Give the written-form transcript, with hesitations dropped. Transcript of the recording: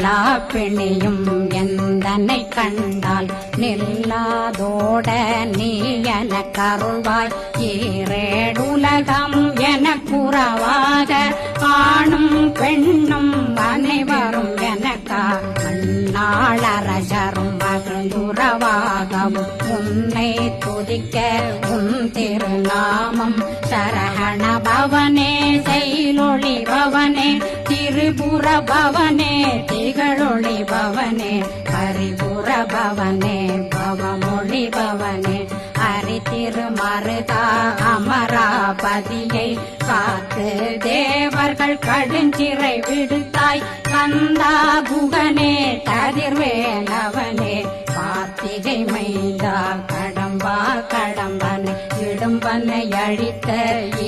எல்லா பிணியும் எந்தனை கண்டால் நில்லாதோட நீ என கருள்வாய் ஈரேடுலகம் என குறவாக ஆணும் பெண்ணும் அனைவரும் எனக்கா மண்ணாளரசரும் மகிழ்ந்துறவாகவும் உன்னை துதிக்க உன் திருநாமம் சரஹண பவனே செயலொளி பவனே திரிபுர பவனே திகழொளி பவனே பரிபுர பவனே பவமொழி பவனே ஹரி திருமருதா அமராபதியை காத்து தேவர்கள் கடுஞ்சிறை விடுத்தாய் கந்தா குகனே கதிர்வேலவனே கார்த்திகை மைந்தா கடம்பா கடம்பனை இடும்பனை அழித்த